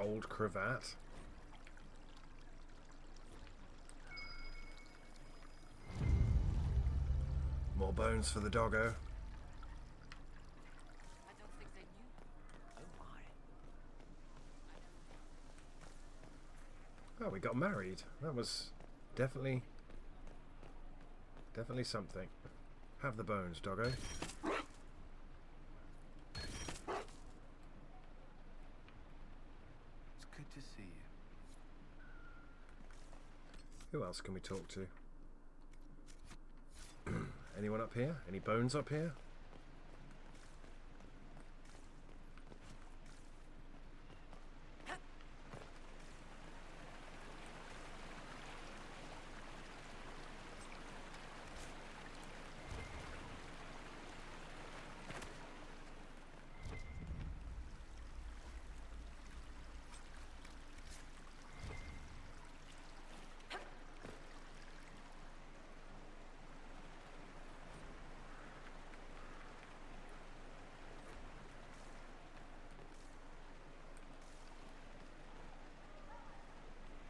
gold cravat. More bones for the doggo. I don't think they knew. Oh my. Oh, we got married. That was definitely something. Have the bones, doggo. It's good to see you. Who else can we talk to? Anyone up here? Any bones up here?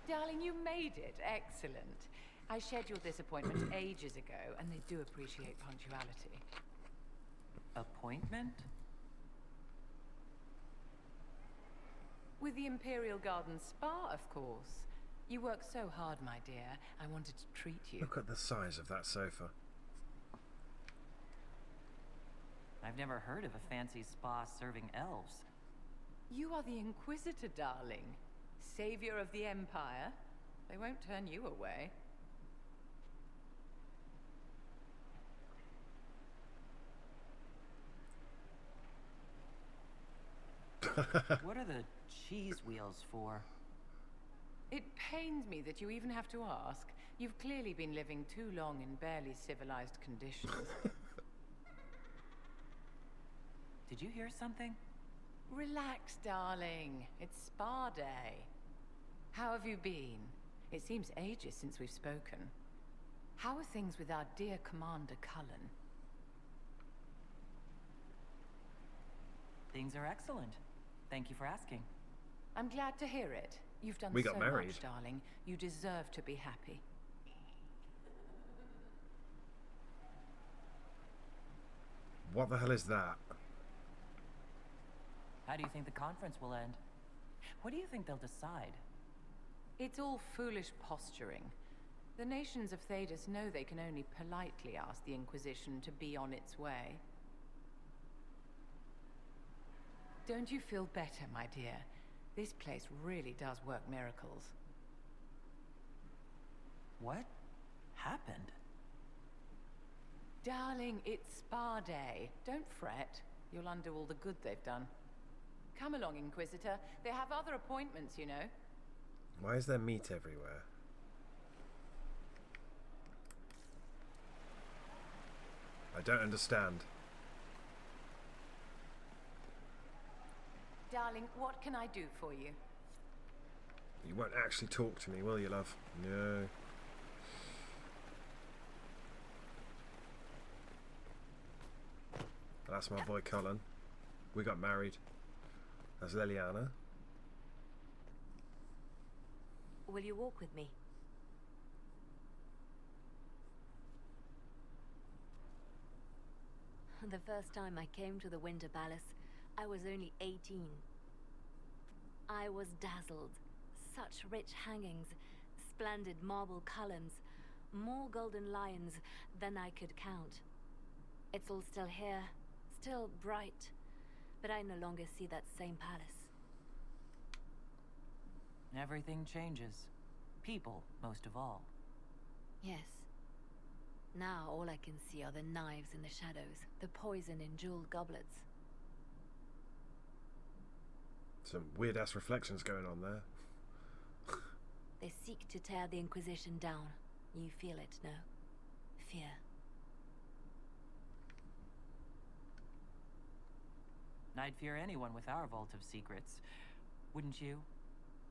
Darling, you made it. Excellent. I scheduled this appointment ages ago, and they do appreciate punctuality. Appointment? With the Imperial Garden Spa, of course. You work so hard, my dear. I wanted to treat you. Look at the size of that sofa. I've never heard of a fancy spa serving elves. You are the Inquisitor, darling. Savior of the Empire. They won't turn you away. What are the cheese wheels for? It pains me that you even have to ask. You've clearly been living too long in barely civilized conditions. Did you hear something? Relax, darling. It's spa day. How have you been? It seems ages since we've spoken. How are things with our dear Commander Cullen? Things are excellent. Thank you for asking. I'm glad to hear it. You've done We got so married. much, darling. You deserve to be happy. What the hell is that? How do you think the conference will end? What do you think they'll decide? It's all foolish posturing. The nations of Thedas know they can only politely ask the Inquisition to be on its way. Don't you feel better, my dear? This place really does work miracles. What happened? Darling, it's spa day. Don't fret. You'll undo all the good they've done. Come along, Inquisitor. They have other appointments, you know. Why is there meat everywhere? I don't understand. Darling, what can I do for you? You won't actually talk to me, will you, love? No. That's my boy Cullen. We got married. That's Liliana. Will you walk with me? The first time I came to the Winter Palace, I was only 18. I was dazzled. Such rich hangings, splendid marble columns, more golden lions than I could count. It's all still here, still bright, but I no longer see that same palace. Everything changes. People, most of all. Yes. Now all I can see are the knives in the shadows, the poison in jeweled goblets. Some weird-ass reflections going on there. They seek to tear the Inquisition down. You feel it, no? Fear. I'd fear anyone with our vault of secrets. Wouldn't you?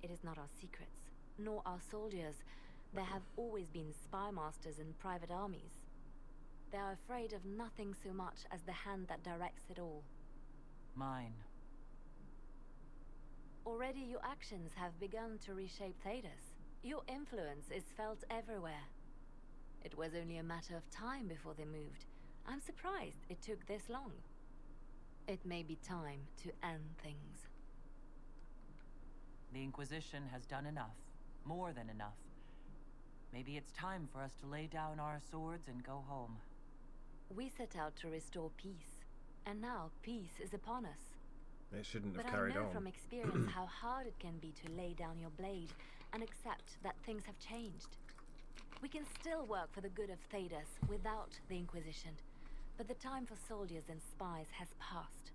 It is not our secrets, nor our soldiers. There have always been spy masters and private armies. They are afraid of nothing so much as the hand that directs it all. Mine. Already Already your actions have begun to reshape Thedas. Your influence is felt everywhere. It was only a matter of time before they moved. I'm surprised it took this long. It may be time to end things. The Inquisition has done enough. More than enough. Maybe it's time for us to lay down our swords and go home. We set out to restore peace, and now peace is upon us. It shouldn't have But carried I know on. from experience how hard it can be to lay down your blade and accept that things have changed. We can still work for the good of Thedas without the Inquisition, but the time for soldiers and spies has passed.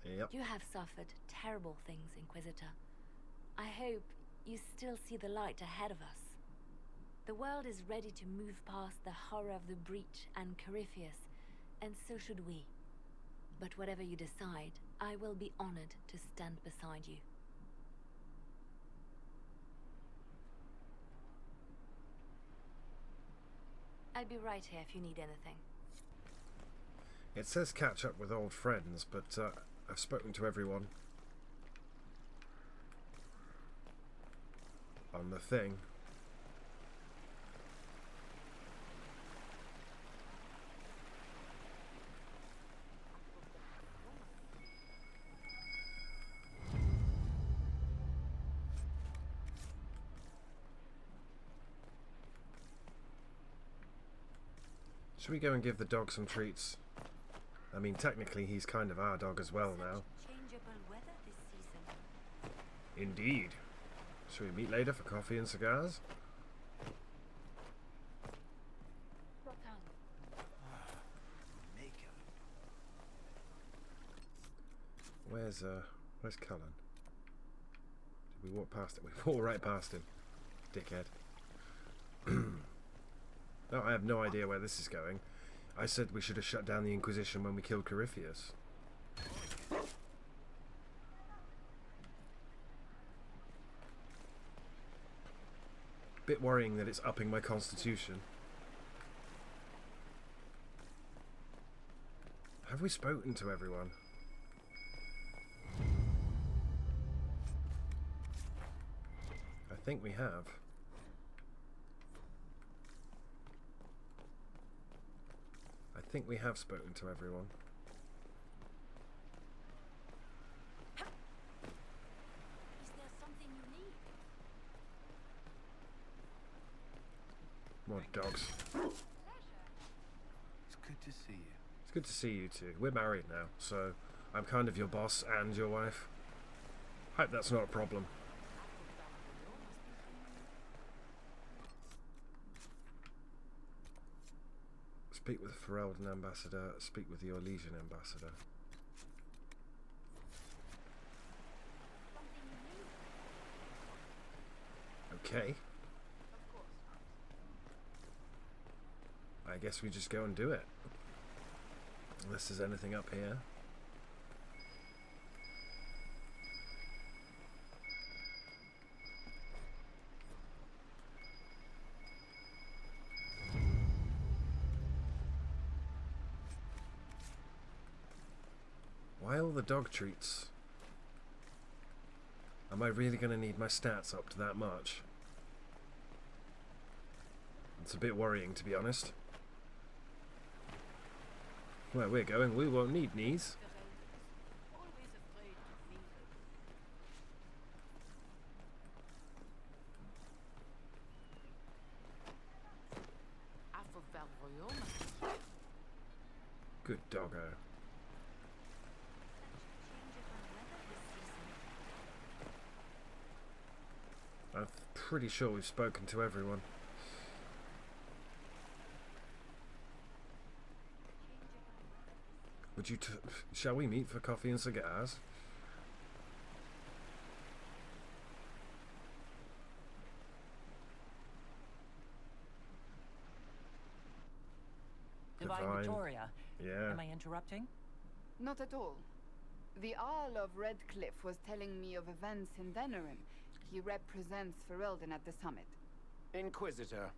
Yep. You have suffered terrible things, Inquisitor. I hope you still see the light ahead of us. The world is ready to move past the horror of the Breach and Corypheus, and so should we. But whatever you decide, I will be honored to stand beside you. I'll be right here if you need anything. It says catch up with old friends, but I've spoken to everyone on the thing. Should we go and give the dog some treats? I mean, technically he's kind of our dog as well now. Changeable weather this season. Indeed. Shall we meet later for coffee and cigars? Where's Cullen? Did we walk past it? We walked right past him. Dickhead. No, I have no idea where this is going. I said we should have shut down the Inquisition when we killed Corypheus. Bit worrying that it's upping my constitution. Have we spoken to everyone? I think we have. I think we have spoken to everyone. Is there something you need? More dogs. It's good to see you. It's good to see you two. We're married now, so I'm kind of your boss and your wife. Hope that's not a problem. Speak with Ferelden ambassador. Speak with your Legion ambassador. Okay. I guess we just go and do it. Unless there's anything up here. Why all the dog treats? Am I really going to need my stats up to that much? It's a bit worrying, to be honest. Where we're going, we won't need knees. Good doggo. I'm pretty sure we've spoken to everyone. Would you shall we meet for coffee and cigars? Divine Victoria. Yeah. Am I interrupting? Not at all. The Earl of Redcliffe was telling me of events in Venerim. He represents Ferelden at the summit. Inquisitor,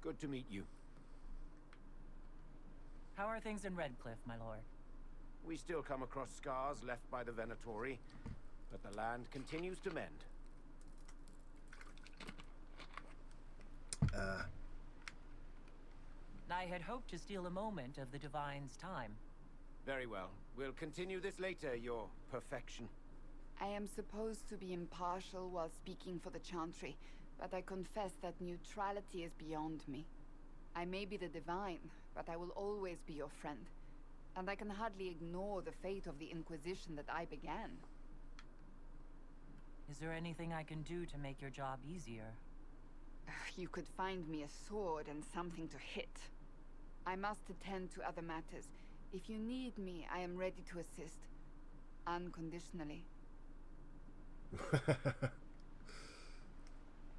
good to meet you. How are things in Redcliffe, my lord? We still come across scars left by the Venatori. but the land continues to mend. I had hoped to steal a moment of the Divine's time. Very well. We'll continue this later, your perfection. I am supposed to be impartial while speaking for the Chantry, but I confess that neutrality is beyond me. I may be the Divine, but I will always be your friend. And I can hardly ignore the fate of the Inquisition that I began. Is there anything I can do to make your job easier? You could find me a sword and something to hit. I must attend to other matters. If you need me, I am ready to assist. Unconditionally.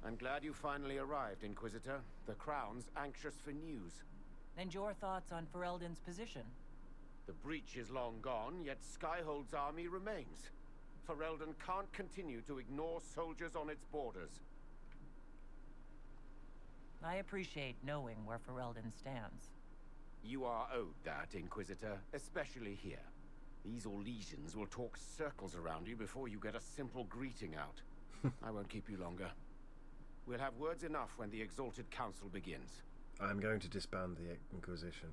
I'm glad you finally arrived, Inquisitor. The Crown's anxious for news. And your thoughts on Ferelden's position? The breach is long gone, yet Skyhold's army remains. Ferelden can't continue to ignore soldiers on its borders. I appreciate knowing where Ferelden stands. You are owed that, Inquisitor, especially here. These Orlesians will talk circles around you before you get a simple greeting out. I won't keep you longer. We'll have words enough when the Exalted Council begins. I'm going to disband the Inquisition.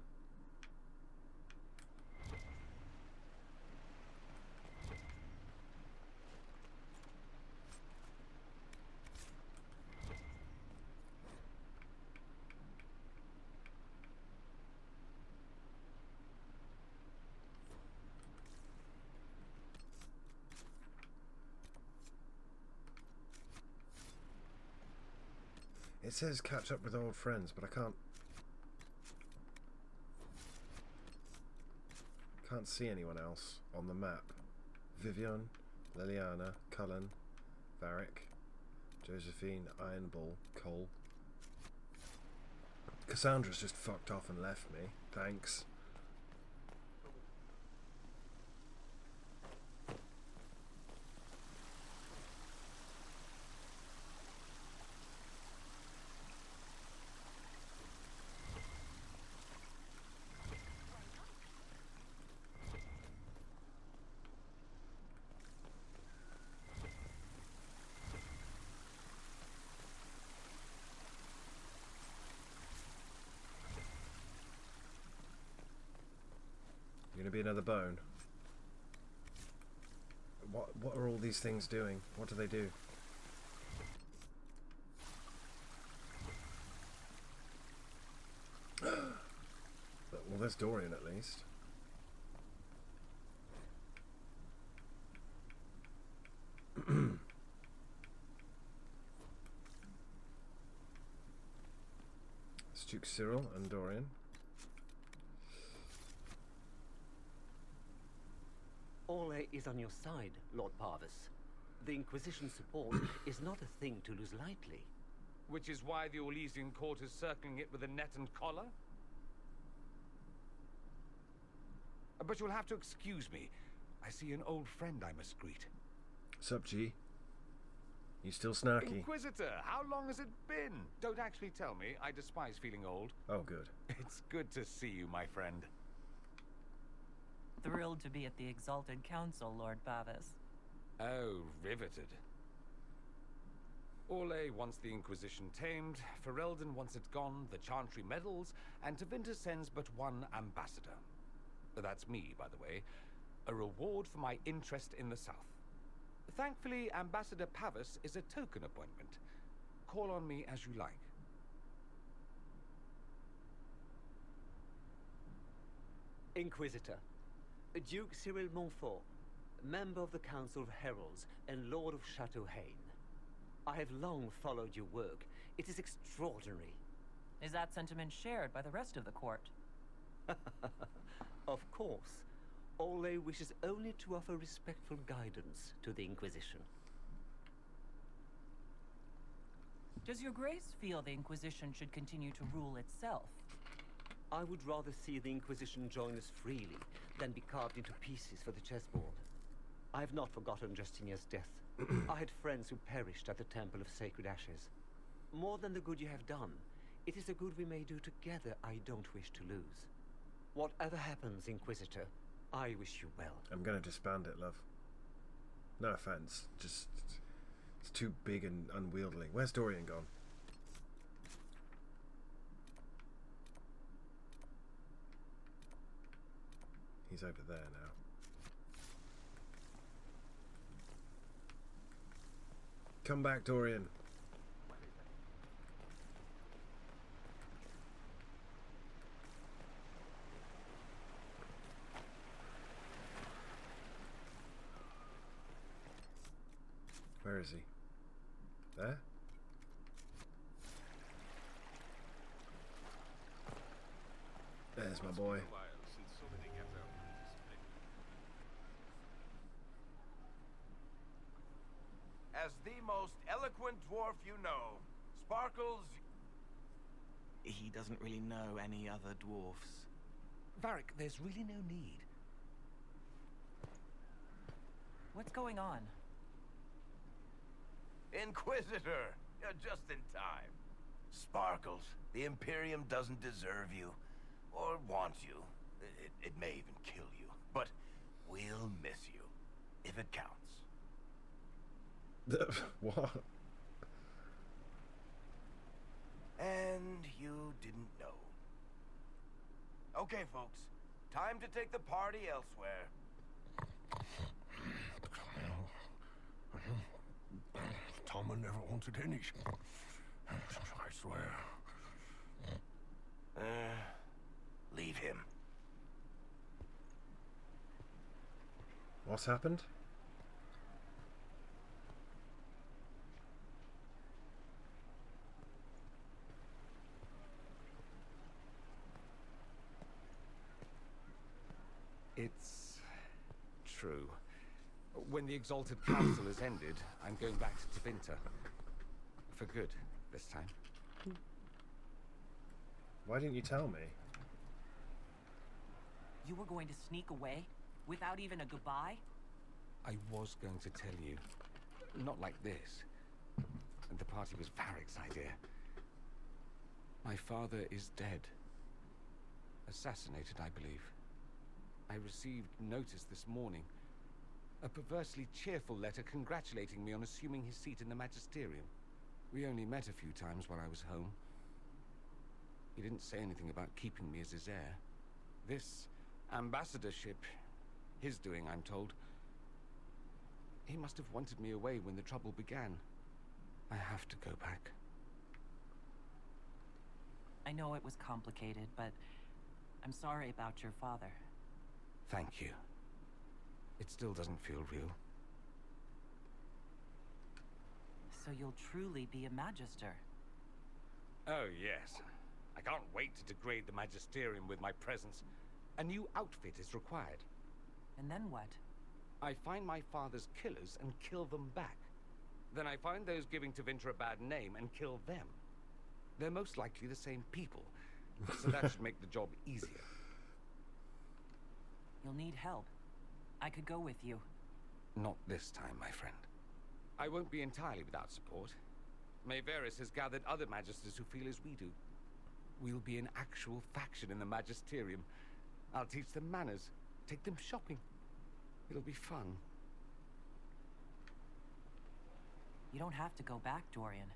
It says catch up with old friends, but I can't see anyone else on the map. Vivian, Liliana, Cullen, Varric, Josephine, Ironball, Cole. Cassandra's just fucked off and left me. Thanks. Gonna be another bone. What are all these things doing? What do they do? Well, there's Dorian at least. It's Duke Cyril and Dorian. Orlais is on your side, Lord Parvis. The Inquisition support is not a thing to lose lightly. Which is why the Orlesian court is circling it with a net and collar? But you'll have to excuse me. I see an old friend I must greet. Sup, G? You still snarky? Inquisitor, how long has it been? Don't actually tell me. I despise feeling old. Oh, good. It's good to see you, my friend. Thrilled to be at the Exalted Council, Lord Pavis. Oh, riveted. Orlais wants the Inquisition tamed, Ferelden wants it gone, the Chantry meddles, and Tevinter sends but one ambassador. That's me, by the way. A reward for my interest in the South. Thankfully, Ambassador Pavis is a token appointment. Call on me as you like. Inquisitor, Duke Cyril Montfort, member of the Council of Heralds and Lord of Chateau Haine. I have long followed your work. It is extraordinary. Is that sentiment shared by the rest of the court? Of course. Orlais wishes only to offer respectful guidance to the Inquisition. Does your grace feel the Inquisition should continue to rule itself? I would rather see the Inquisition join us freely than be carved into pieces for the chessboard. I have not forgotten Justinia's death. I had friends who perished at the Temple of Sacred Ashes. More than the good you have done, it is a good we may do together I don't wish to lose. Whatever happens, Inquisitor, I wish you well. I'm gonna disband it, love. No offense, just it's too big and unwieldy. Where's Dorian gone? He's over there now. Come back, Dorian. Where is he? There? There's my boy. As the most eloquent dwarf you know, Sparkles... He doesn't really know any other dwarfs. Varric, there's really no need. What's going on? Inquisitor! You're just in time. Sparkles, the Imperium doesn't deserve you. Or want you. It may even kill you. But we'll miss you. If it counts. What? And you didn't know. Okay, folks. Time to take the party elsewhere. Tama never wanted any. I swear. Leave him. What's happened? It's true. When the Exalted Council has ended, I'm going back to Tevinter. For good, this time. Why didn't you tell me? You were going to sneak away without even a goodbye? I was going to tell you. Not like this. The party was Varric's idea. My father is dead. Assassinated, I believe. I received notice this morning. A perversely cheerful letter congratulating me on assuming his seat in the Magisterium. We only met a few times while I was home. He didn't say anything about keeping me as his heir. This ambassadorship, his doing, I'm told. He must have wanted me away when the trouble began. I have to go back. I know it was complicated, but I'm sorry about your father. Thank you. It still doesn't feel real. So you'll truly be a Magister? Oh, yes. I can't wait to degrade the Magisterium with my presence. A new outfit is required. And then what? I find my father's killers and kill them back. Then I find those giving Tevinter a bad name and kill them. They're most likely the same people, so that should make the job easier. You'll need help. I could go with you. Not this time, my friend. I won't be entirely without support. Maeveris has gathered other Magisters who feel as we do. We'll be an actual faction in the Magisterium. I'll teach them manners, take them shopping. It'll be fun. You don't have to go back, Dorian.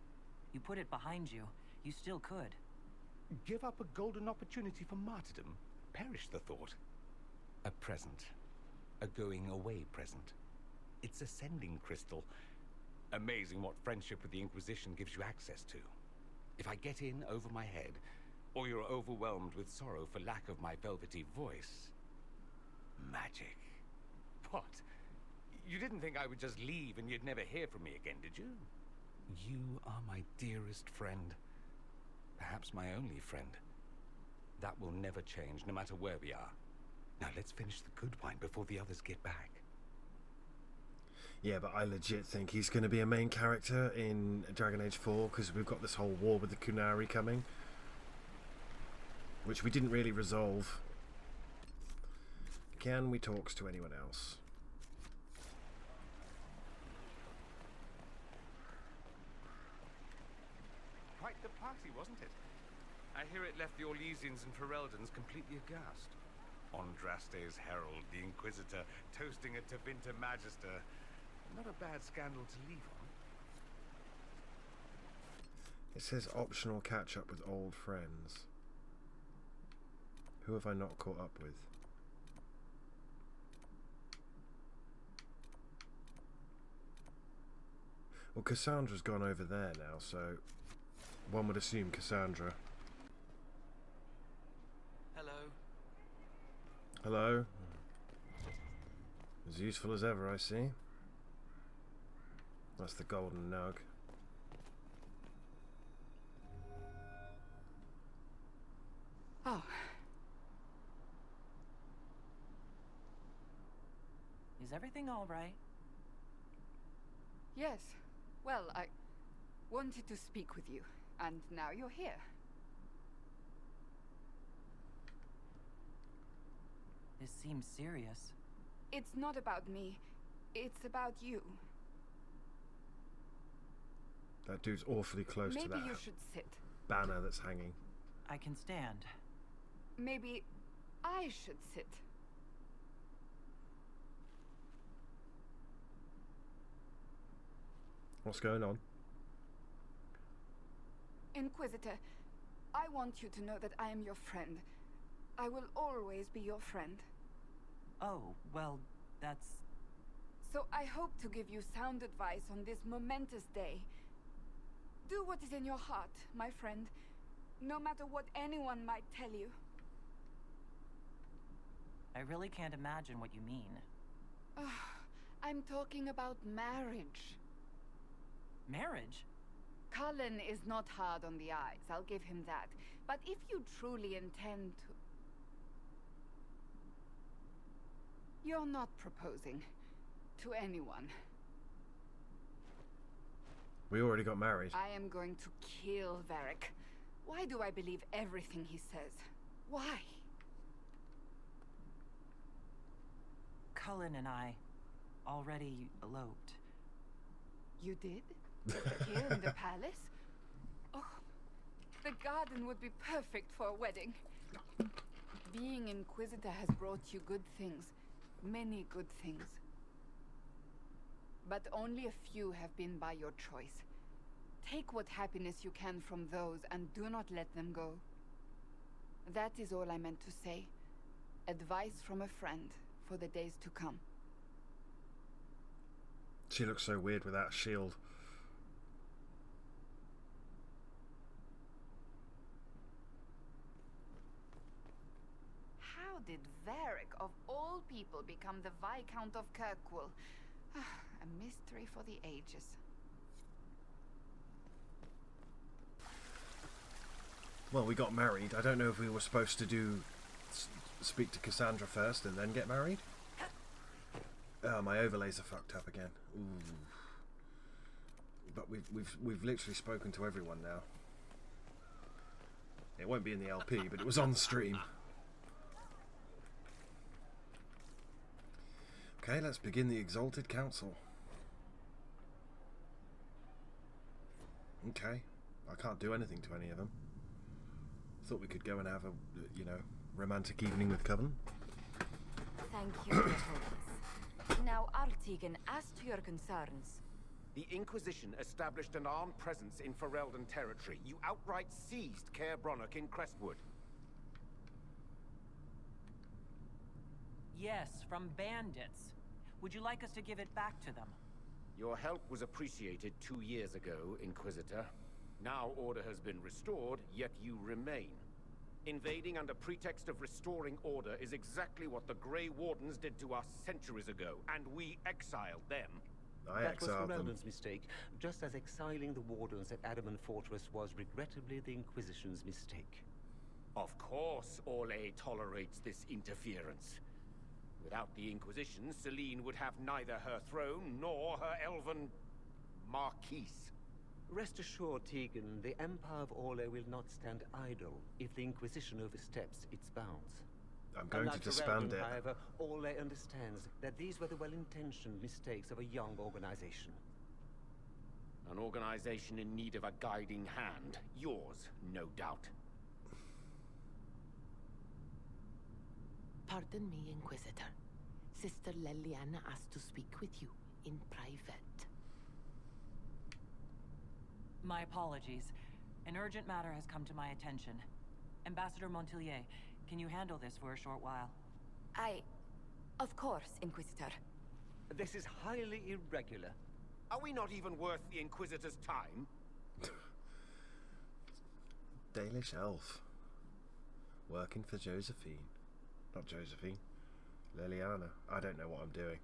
You put it behind you. You still could. Give up a golden opportunity for martyrdom? Perish the thought. A present. A going-away present. It's a sending crystal. Amazing what friendship with the Inquisition gives you access to. If I get in over my head, or you're overwhelmed with sorrow for lack of my velvety voice... Magic. What? You didn't think I would just leave and you'd never hear from me again, did you? You are my dearest friend. Perhaps my only friend. That will never change, no matter where we are. Now let's finish the good wine before the others get back. Yeah, but I legit think he's going to be a main character in Dragon Age 4 because we've got this whole war with the Kunari coming, which we didn't really resolve. Can we talk to anyone else? Quite the party, wasn't it? I hear it left the Orlesians and Fereldans completely aghast. Andraste's herald, the Inquisitor, toasting a Tevinter Magister. Not a bad scandal to leave on. It says optional catch up with old friends. Who have I not caught up with? Well, Cassandra's gone over there now, so one would assume Cassandra. Hello. Hello. As useful as ever, I see. That's the golden nug. Oh, Is everything all right? yes. Well, I wanted to speak with you, and now you're here. This seems serious. It's not about me. It's about you. That dude's awfully close to Maybe that you should sit. banner that's hanging. I can stand. Maybe I should sit. What's going on? Inquisitor, I want you to know that I am your friend. I will always be your friend. Oh, well, that's... So I hope to give you sound advice on this momentous day. Do what is in your heart, my friend, no matter what anyone might tell you. I really can't imagine what you mean. I'm talking about marriage. Marriage? Cullen is not hard on the eyes, I'll give him that. But if you truly intend to... You're not proposing to anyone. We already got married. I am going to kill Varric. Why do I believe everything he says? Why? Cullen and I already eloped. You did? Here in the palace? Oh, the garden would be perfect for a wedding. Being Inquisitor has brought you good things. Many good things. But only a few have been by your choice. Take what happiness you can from those and do not let them go. That is all I meant to say. Advice from a friend for the days to come. She looks so weird with that shield. How did Varric, of all people, become the Viscount of Kirkwall? A mystery for the ages. Well, we got married. I don't know if we were supposed to speak to Cassandra first and then get married. Oh, my overlays are fucked up again. Ooh. But we've literally spoken to everyone now. It won't be in the LP, but it was on the stream. Okay, let's begin the Exalted Council. Okay, I can't do anything to any of them. Thought we could go and have a, romantic evening with Coven. Thank you, Your Highness. Now, Artigan, as to your concerns. The Inquisition established an armed presence in Ferelden territory. You outright seized Caer Bronach in Crestwood. Yes, from bandits. Would you like us to give it back to them? Your help was appreciated 2 years ago, Inquisitor. Now order has been restored, yet you remain. Invading under pretext of restoring order is exactly what the Grey Wardens did to us centuries ago, and we exiled them. That was Ferelden's mistake, just as exiling the Wardens at Adamant Fortress was regrettably the Inquisition's mistake. Of course, Orlais tolerates this interference. Without the Inquisition, Selene would have neither her throne nor her elven marquise. Rest assured, Tegan, the Empire of Orlais will not stand idle if the Inquisition oversteps its bounds. I'm going to disband it. However, Orlais understands that these were the well-intentioned mistakes of a young organization. An organization in need of a guiding hand. Yours, no doubt. Pardon me, Inquisitor. Sister Leliana asked to speak with you. in private. My apologies. An urgent matter has come to my attention. Ambassador Montelier, can you handle this for a short while? Of course, Inquisitor. This is highly irregular. Are we not even worth the Inquisitor's time? Dalish elf. Working for Josephine. Not Josephine. Liliana. I don't know what I'm doing.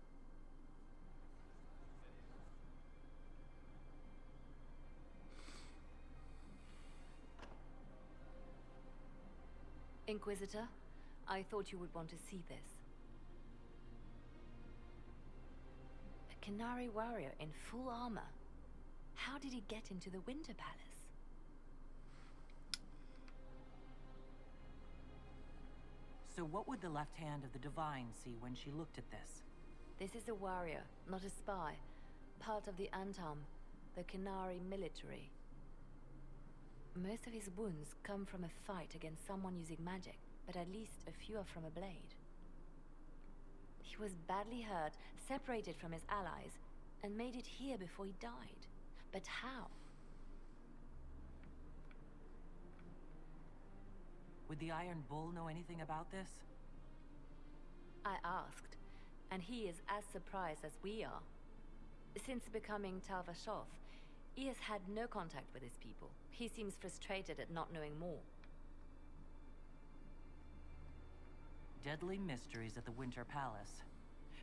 Inquisitor, I thought you would want to see this. A Canary warrior in full armor. How did he get into the Winter Palace? So what would the left hand of the Divine see when she looked at this? This is a warrior, not a spy. Part of the Antam, the Canary military. Most of his wounds come from a fight against someone using magic, but at least a few are from a blade. He was badly hurt, separated from his allies, and made it here before he died. But how? Would the Iron Bull know anything about this? I asked, and he is as surprised as we are. Since becoming Talvashoth, he has had no contact with his people. He seems frustrated at not knowing more. Deadly mysteries at the Winter Palace.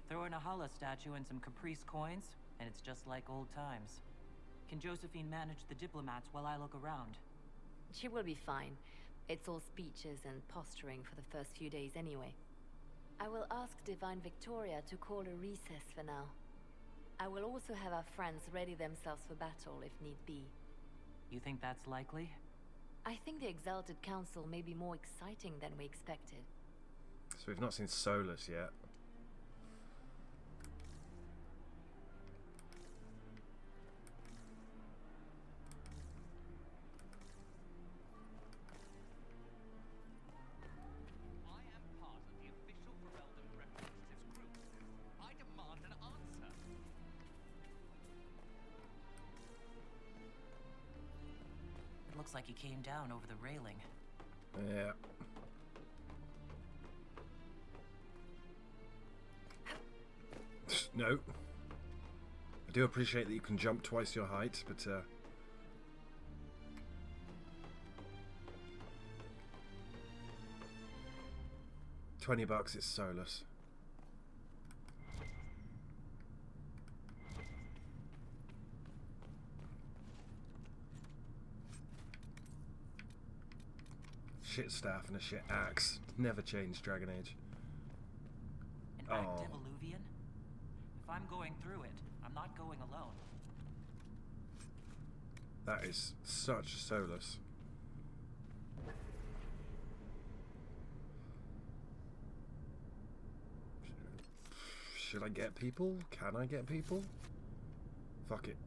Throw in a Hala statue and some Caprice coins, and it's just like old times. Can Josephine manage the diplomats while I look around? She will be fine. It's all speeches and posturing for the first few days anyway. I will ask Divine Victoria to call a recess for now. I will also have our friends ready themselves for battle if need be. You think that's likely? I think the Exalted Council may be more exciting than we expected. So we've not seen Solus yet. Looks like he came down over the railing. Yeah. No. I do appreciate that you can jump twice your height, but $20, it's Solus. Shit staff and a shit axe. Never changed Dragon Age. An active Illuvian? If I'm going through it, I'm not going alone. That is such Solus. Should I get people? Can I get people? Fuck it.